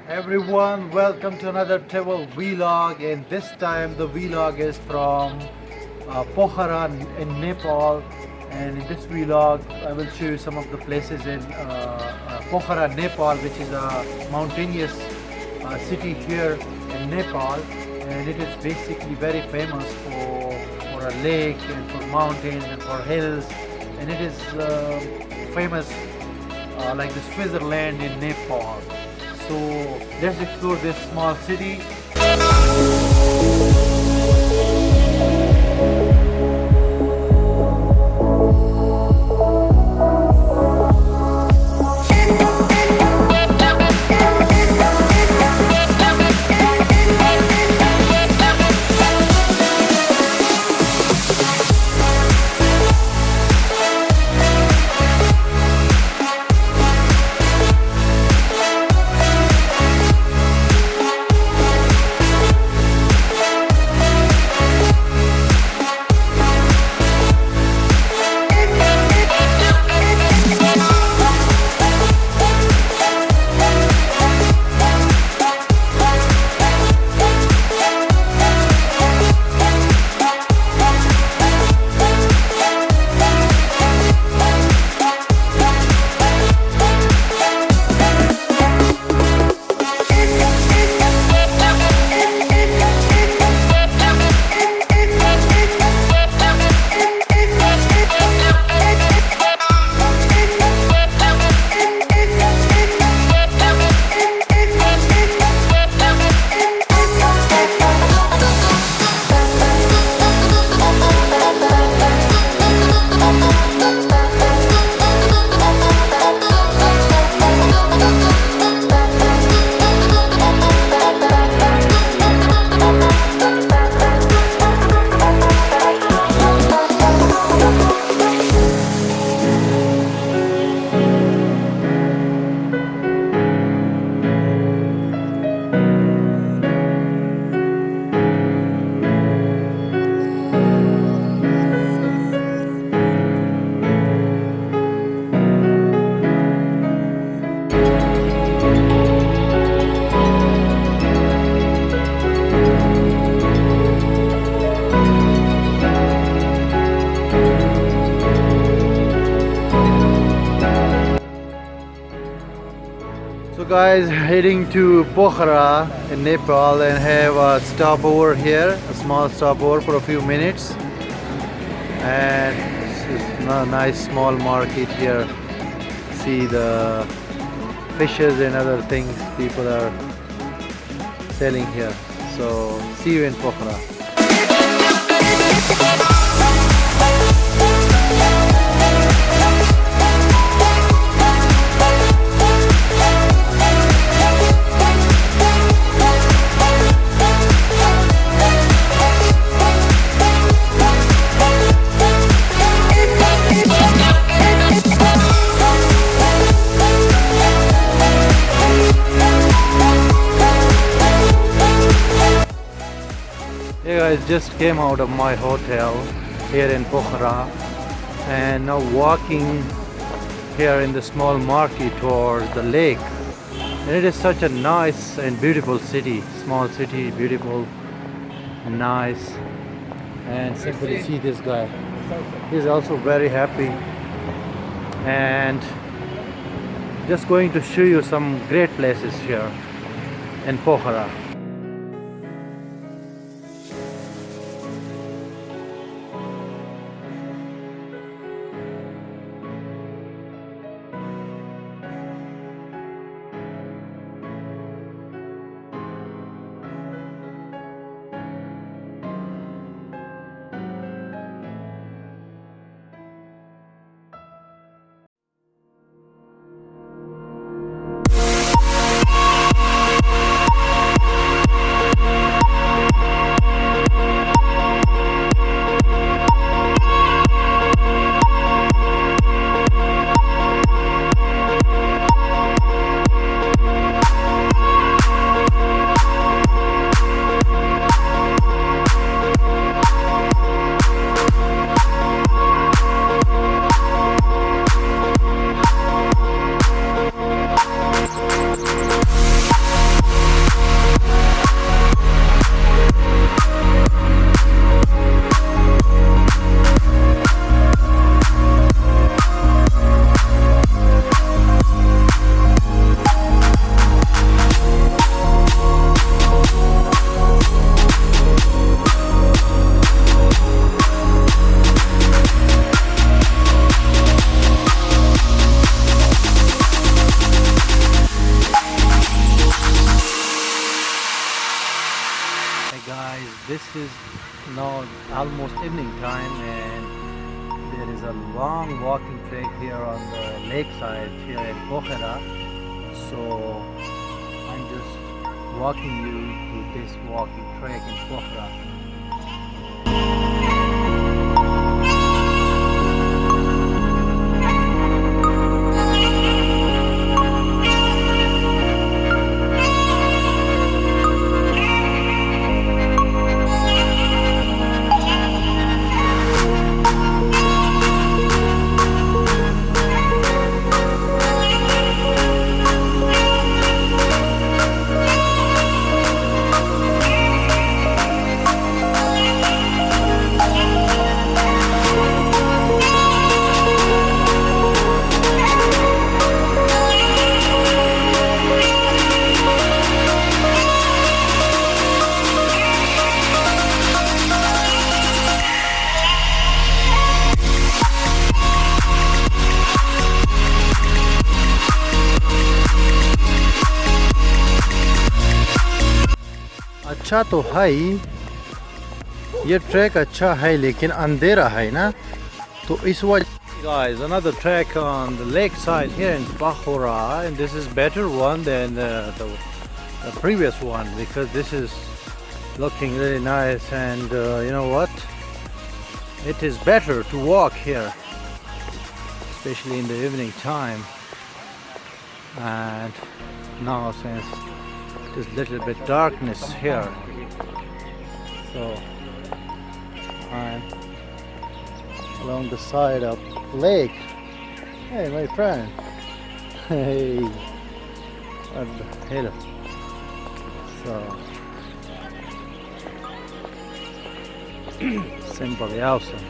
Everyone, welcome to another travel vlog, and this time the vlog is from Pokhara in Nepal. And in this vlog I will show you some of the places in Pokhara, Nepal, which is a mountainous city here in Nepal, and it is basically very famous for a lake and for mountains and for hills, and it is famous like the Switzerland in Nepal. So let's explore this small city. So guys, heading to Pokhara in Nepal and have a stopover here, a small stopover for a few minutes. And this is a nice small market here. See the fishes and other things people are selling here. So see you in Pokhara. Hey guys, just came out of my hotel here in Pokhara and now walking here in the small market towards the lake. And it is such a nice and beautiful city, small city, beautiful, nice. And simply see this guy, he's also very happy. And just going to show you some great places here in Pokhara. this is now almost evening time, and there is a long walking track here on the lakeside here in Pokhara. So I'm just walking you to this walking track in Pokhara. अच्छा तो है ये track अच्छा है लेकिन अंधेरा है ना तो इस वजह guys another track on the lake side here in Pokhra, and this is better one than the previous one because this is looking really nice, and you know what, it is better to walk here especially in the evening time. And now since there's little bit darkness here, so I'm along the side of lake. Hey my friend, hey, what the hell. So simply awesome,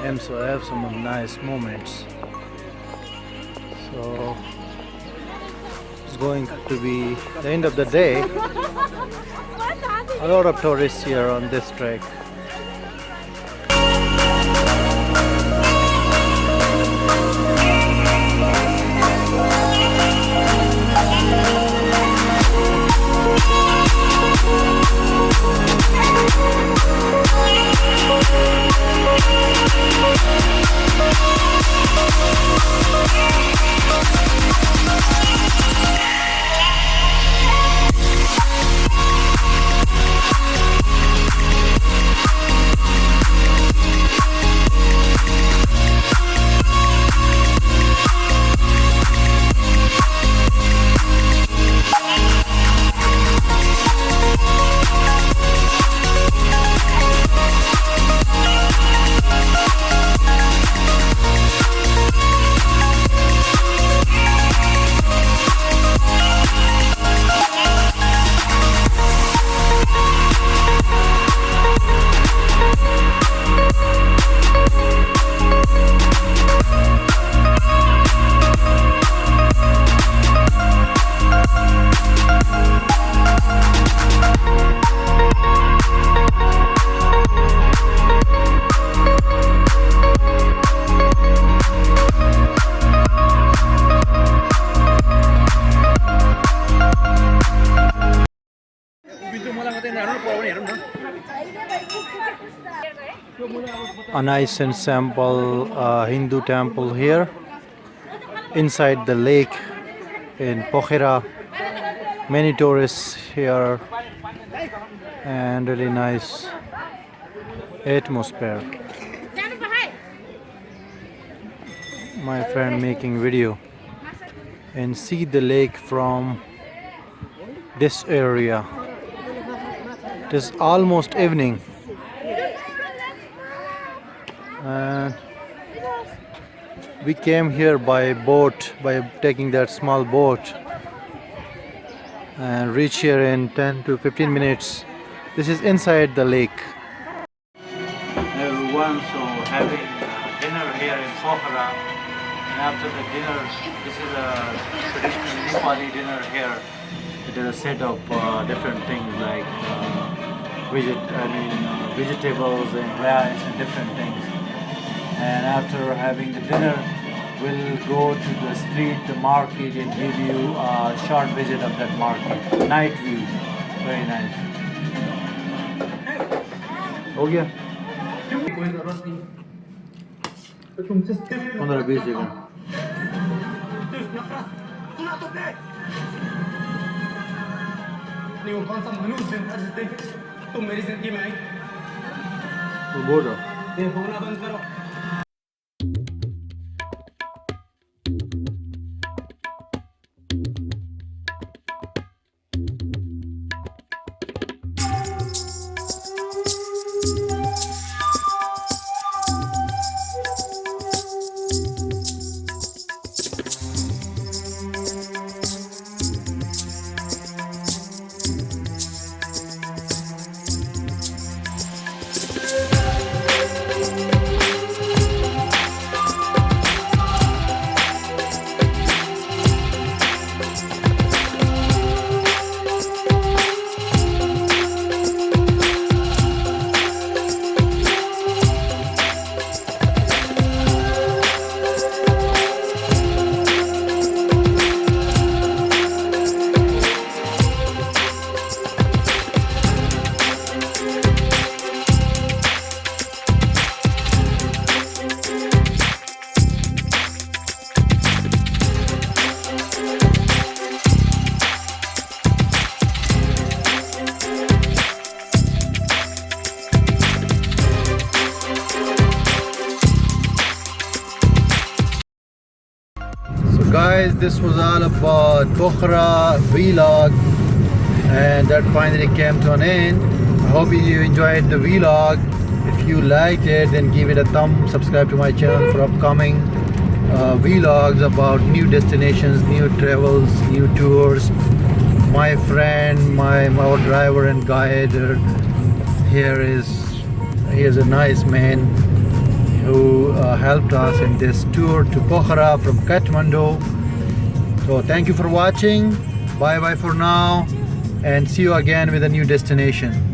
and so I have some nice moments. So it's going to be the end of the day. A lot of tourists here on this trek. A nice and simple Hindu temple here inside the lake in Pokhara. Many tourists here and really nice atmosphere. My friend making video, and see the lake from this area. It is almost evening, and we came here by boat, by taking that small boat, and reach here in 10 to 15 minutes. This is inside the lake. Everyone, so having dinner here in Pokhara, and after the dinner, this is a traditional Nepali dinner here. It is a set of different things like vegetables and rice and different things. And after having the dinner, we'll go to the street, the market, and give you a short visit of that market. Night view, very nice. हो गया 15-20 second नहीं वो कौन सा मनुष्य दिन था जिस दिन तुम मेरी जिंदगी में आई वो बोल रहा ये होना बंद करो Guys, this was all about Pokhra vlog, and that finally came to an end. I hope you enjoyed the vlog. If you liked it, then give it a thumb, subscribe to my channel for upcoming vlogs about new destinations, new travels, new tours. My friend, our driver and guide he is a nice man who helped us in this tour to Pokhara from Kathmandu. So thank you for watching. Bye bye for now, and see you again with a new destination.